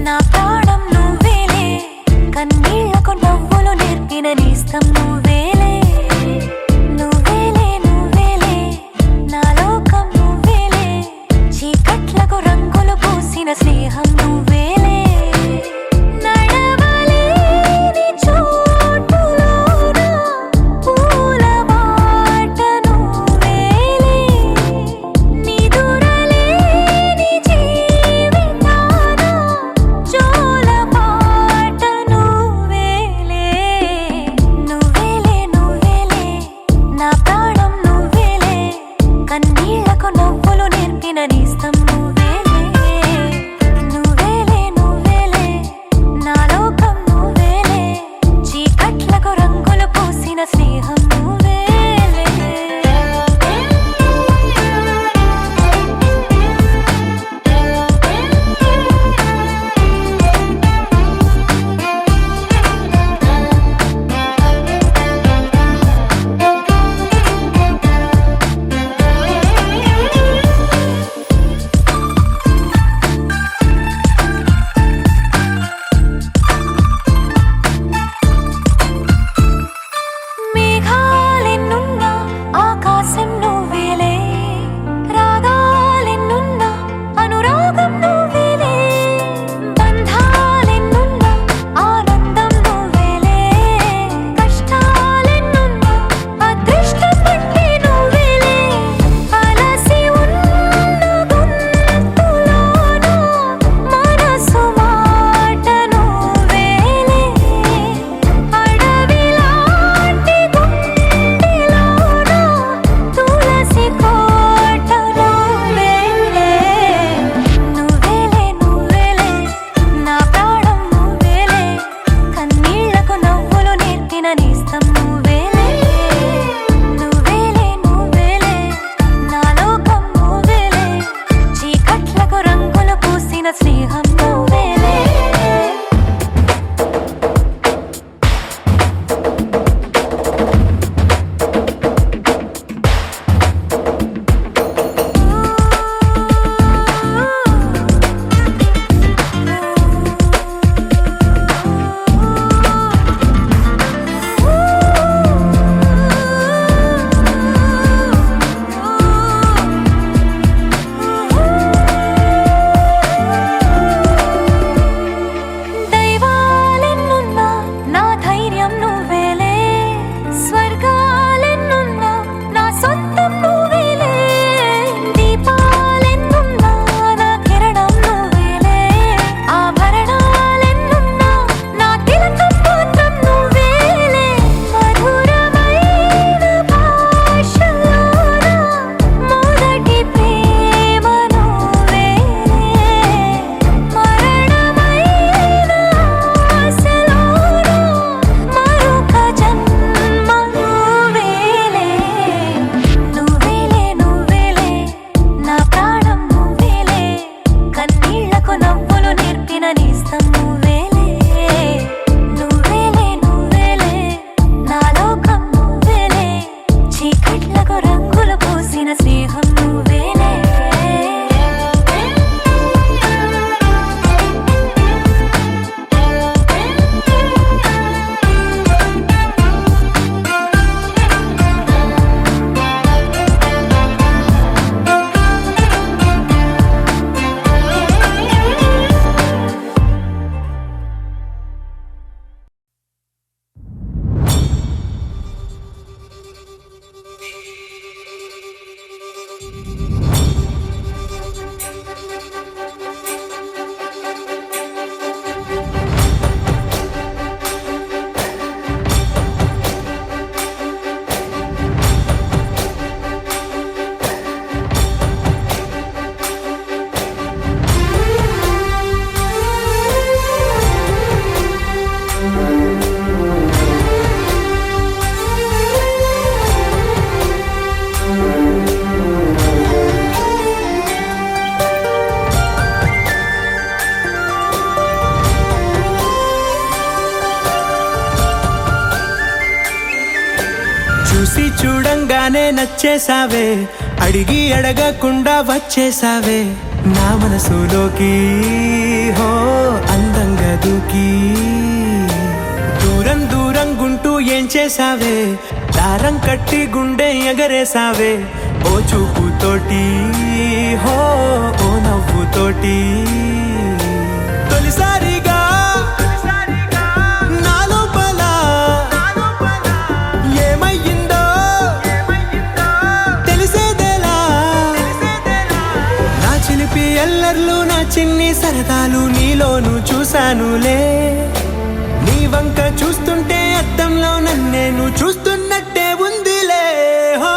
నా ప్రాణం నువ్వేలే, కన్నీళ్లకు నవ్వులు నేర్పిన నేస్తం నువ్వేలే. నువ్వేలే నువ్వేలే నా లోకం నువ్వేలే, చీకట్లకు రంగులు పూసిన స్నేహం నువ్వేలే. చూసి చూడంగానే నచ్చేసావే, అడిగి అడగకుండా వచ్చేసావే నా మనసులోకి. హో చేసావే, దారం కట్టి గుండె ఎగరేసావే, ఓ చూపుతోటి హో ఓ నవ్వుతోటి. తొలిసారిగా నా లోపల ఏమయ్యిందో తెలిసేదేలా. నా చిలిపి ఎల్లర్లు నా చిన్ని సరదాలు నీలోను చూశానులే. నీ వంక చూస్తుంటే అద్దంలో నన్నేను చూస్తున్నట్టే ఉందిలే. హో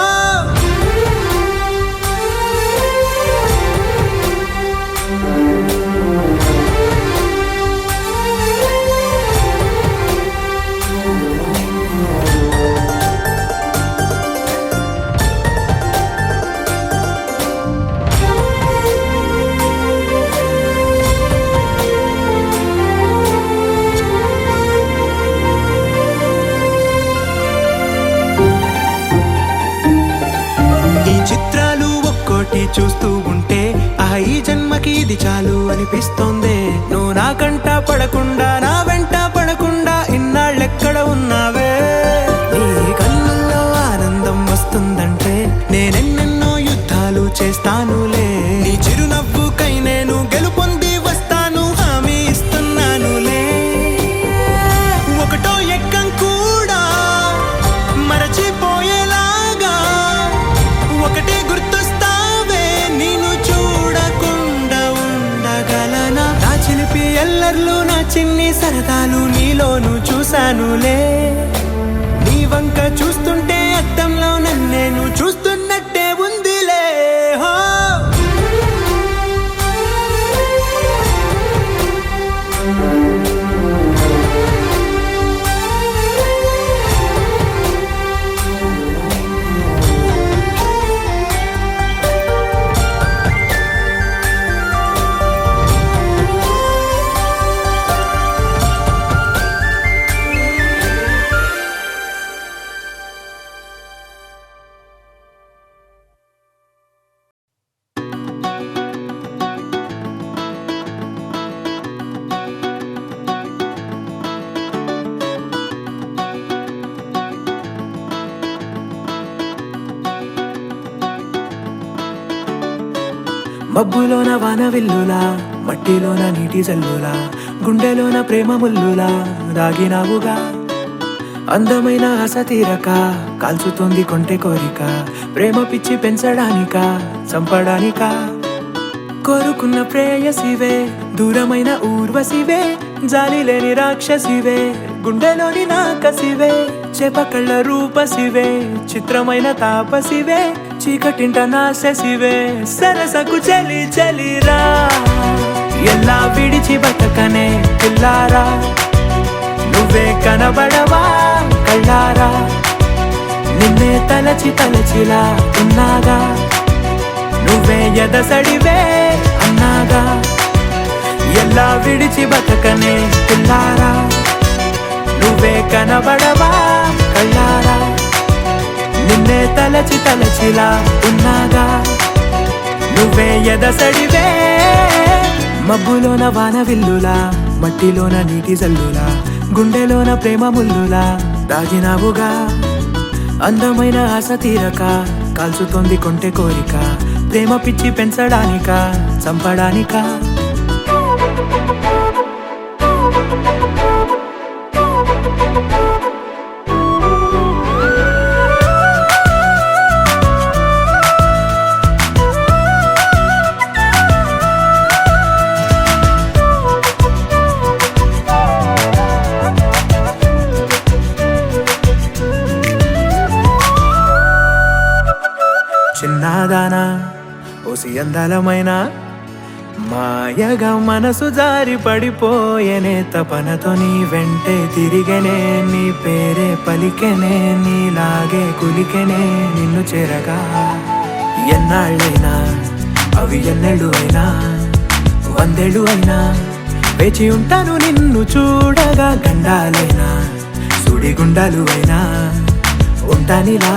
చూస్తూ ఉంటే ఈ జన్మకి ఇది చాలు అనిపిస్తోందే. నువ్వు నా కంట పడకుండా నా వెంట పడకుండా ఇన్నాళ్ళెక్కడ ఉన్నావే. నీ కళ్ళల్లో ఆనందం వస్తుందంటే నేనెన్నెన్నో యుద్ధాలు చేస్తానులే. నీ చిరునవ్వుకై నేను గెలుపొంది వస్తాను హామీ ఇస్తున్నానులే. ఒకటో ఎక్కం కూడా మరచిపోయేలాగా ఒకటే గుర్తు ఎల్లర్లు నా చిన్ని సరదాలు నీలోను చూశానులే. నీ వంక చూస్తుంటే అద్దంలో నన్నేను చూస్తున్నట్టే ఉందిలే. హో మబ్బులోన వాన విల్లులా, మట్టిలోన నీటి జల్లులా, గుండెలోన ప్రేమ ముల్లులా దాగినావుగా. అందమైన ఆశ తీరక కాల్చుతోంది కొంటె కోరిక, ప్రేమ పిచ్చి పెంచడానిక చంపడానిక. కోరుకున్న ప్రేయసివే, దూరమైన ఊర్వశివే, జాలి లేని రాక్షసివే, గుండెలోని నాకసివే, చేపకళ్ళ రూపసివే, చిత్రమైన తాపసివే, చీకటింట నాశసివే, సరసకు చలి చలిరా. ఎలా విడిచి బతకనే పిల్లారా, నువ్వే కనబడవా కళ్ళారా. నిన్నే తలచి తలచిలా ఉన్నాగా, నువ్వే ఎదసడివే అన్నాగా. ఎలా విడిచి బతకనే పిల్లారా, నువ్వే కనబడవా కళ్ళారా. నిన్నే తలచి తలచిలా ఉన్నాగా, నువ్వే ఎదసడివే. మబ్బులోన వాన విల్లులా, మట్టిలోన నీటి జల్లులా, గుండెలోన ప్రేమ ముల్లులా దాగినావుగా. అందమైన ఆశ తీరక కాల్చుతోంది కొంటె కోరిక, ప్రేమ పిచ్చి పెంచడానిక చంపడానిక. చిన్నదానా ఓసి అందలమైన మాయగా మనసు జారి పడిపోయేనే, తపనతో నీ వెంటే తిరిగనే, నీ పేరే పలికెనే, నీలాగే కులికెనే నిన్ను చేరగా. ఎన్నాళ్ళైనా అవి ఎన్నెళ్ళు అయినా, 100 ఏళ్ళు అయినా వేచి ఉంటాను నిన్ను చూడగా. గండాలైనా సుడిగుండాలు అయినా ఉంటానిలా,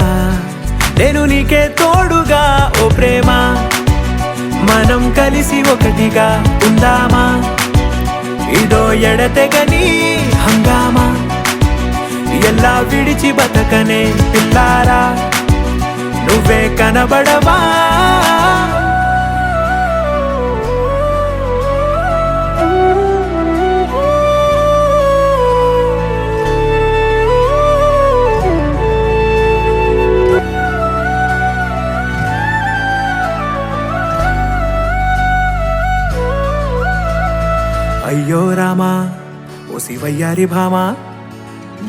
నేను నీకే తోడుగా. ఓ ప్రేమ మనం కలిసి ఒకటిగా ఉందామా, ఇదో ఎడతెగని హంగామా. ఎలా విడిచి బతకనే పిల్లారా నువ్వే కనబడవా అయ్యో రామా ఓ శివయ్యారి భామా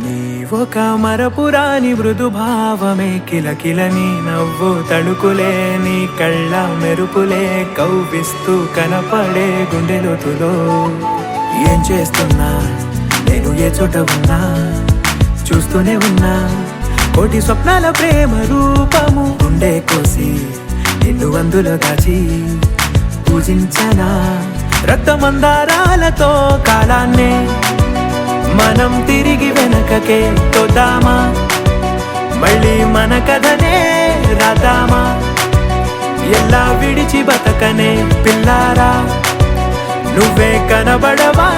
నీవొక మరపురాని మృదు భావమే కిలకిల నీ నవ్వు తడుకులే నీ కళ్ళ మెరుపులే కవ్విస్తూ కనపడే గుండెలోతులో ఏం చేస్తున్నా నేను ఏ చోట ఉన్నా చూస్తూనే ఉన్నా కోటి స్వప్నాల ప్రేమ రూపము గుండె కోసి నిన్ను అందులో దాచి పూజించనా రక్తమందారాలతో కాలాన్నే మనం తిరిగి వెనకకే తోద్దామా మళ్ళీ మన కథనే రాద్దామా ఎలా విడిచి బతకనే పిల్లారా నువ్వే కనబడవా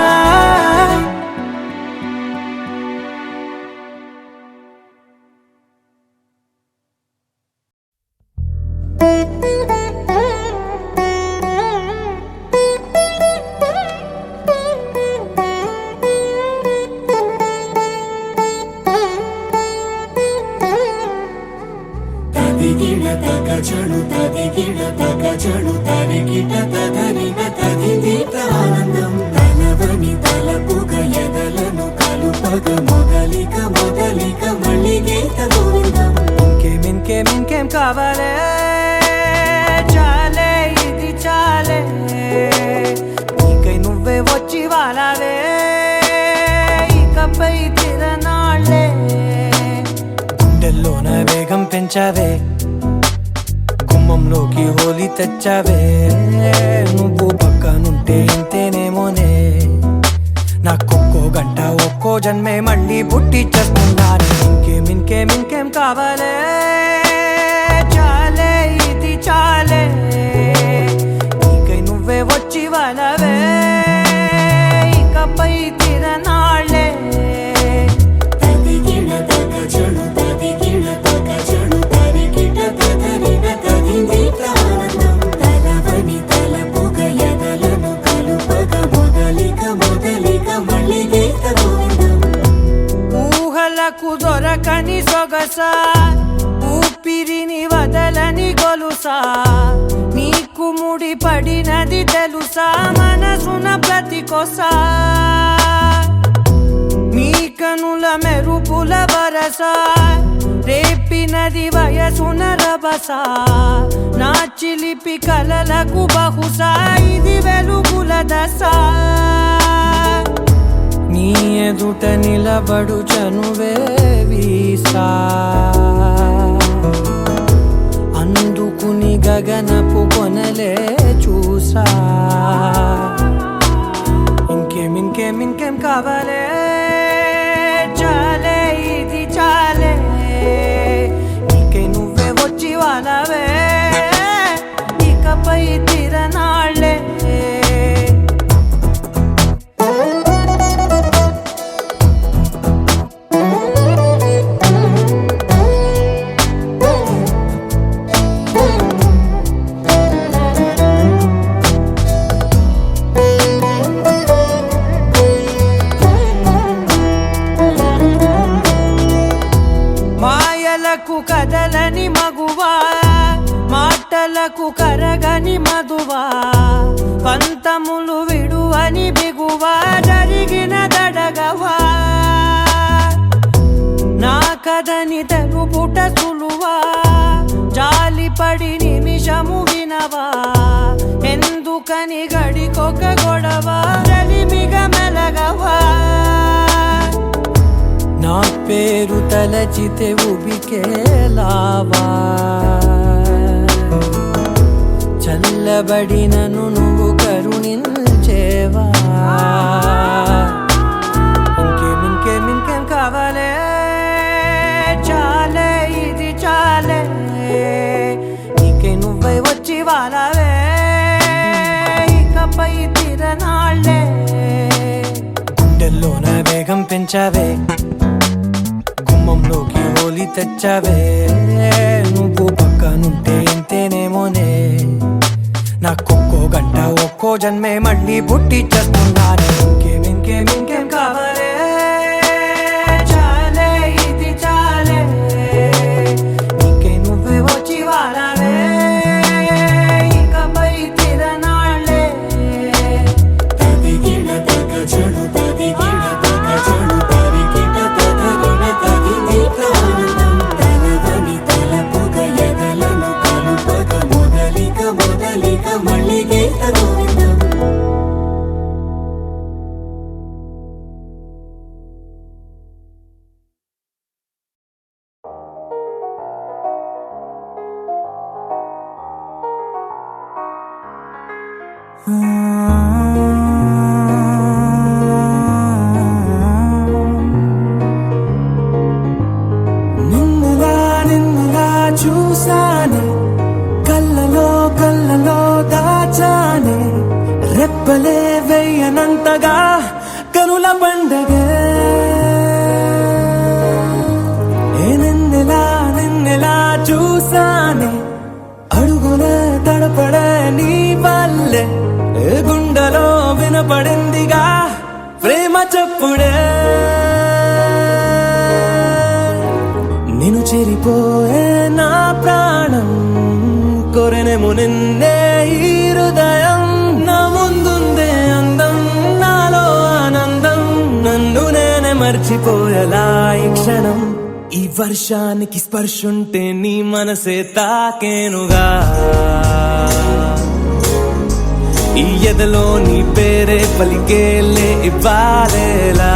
ఇంకేం కావాలే చాలే ఇది చాలే నీకై నువ్వే వచ్చి వాలావే ఇకపై తిరనాళ్ళే గుండెల్లోన వేగం పెంచావే గుమ్మంలోకి హోలీ తెచ్చావే నువ్వు పక్కనుంటే ఇంతేనేమోనే నాకొక్కో గంట ఒక్కో జన్మే మళ్ళీ పుట్టి చేస్తున్నాను ఇంకేం కావాలే చాలే ఇది చాలే నీకై నువ్వే వచ్చి వాలవే ఇకపై తిరనాళ్ళే ఊహలకు దొరకని సొగసా ఊపిరిని వదలని గొలుసా నీకు ముడి పడినది తెలుసా మనసున ప్రతి కొసా నీ కనుల మెరుపుల వరసా రేపినది వయసున రభసా నా చిలిపి కలలకు బహుశా ఇది వెలుగుల దశ నీ ఎదుట నిలబడు చనువే వీసా అందుకుని గగనపు కొనలే చూసా ఇంకేం కావాలే చాలే ఇది చాలే నీకై నువ్వే వచ్చి వాలవే ఇకపై తిరనాళ్ళే కదలని మగువా మాటలకు కరగని మధువా పంతములు విడువని బిగువా జరిగిన దడగవా నా కథని తెలుపుట సులువా జాలిపడి నిమిషము వినవా ఎందుకని గడికొక గొడవ రలిమిగ మెలగవా నా పేరు తలచితే ఉబికేలావా చల్లబడినను నువ్వు కరుణించేవా ఇంకేం కావాలే చాలే ఇది చాలే నీకై నువ్వై వచ్చి వాలవే ఇకపై తిరనాళ్ళే గుండెల్లోన వేగం పెంచావే లోకి హోలీ తెచ్చావే నువ్వు పక్కనుంటే ఇంతేనేమోనే నాకొక్కో గంట ఒక్కో జన్మే మళ్ళీ పుట్టి చేస్తున్నానే ఇంకేం కావాలే చాలే ఇది చాలే నీకే నువ్వే వచ్చి వాడాలే ఇకపై తిరనాళ్ళే తదిగిన తగ చెడు తదిగిన తగ చెడు తరిగిన తదగిన తదిగిన ఆనందం తలవని తలపుగ ఎదలను కలుపగ మొదలిక మళ్ళీ గీత గోవిందం నిన్నలా చూసానే కళ్ళలో దాచానే రెప్పలే వెయ్యనంతగా కనుల పండగే నిన్నెలా చూసానే అడుగునే తడపడే నీ వల్లే గుండెలో వినపడిందిగా ప్రేమ చెప్పుడే నిన్ను చెరిపోయే నా ప్రాణం కొరెనేమో నిన్నే ఈ హృదయం నా ముందుందే అందం నాలో ఆనందం నన్ను నేనే మర్చిపోయేలా ఈ క్షణం ఈ వర్షానికి స్పర్శుంటే నీ మనసే తాకేనుగా ఈ ఎదలో నీ పేరే పలికేలే ఇవ్వాలేలా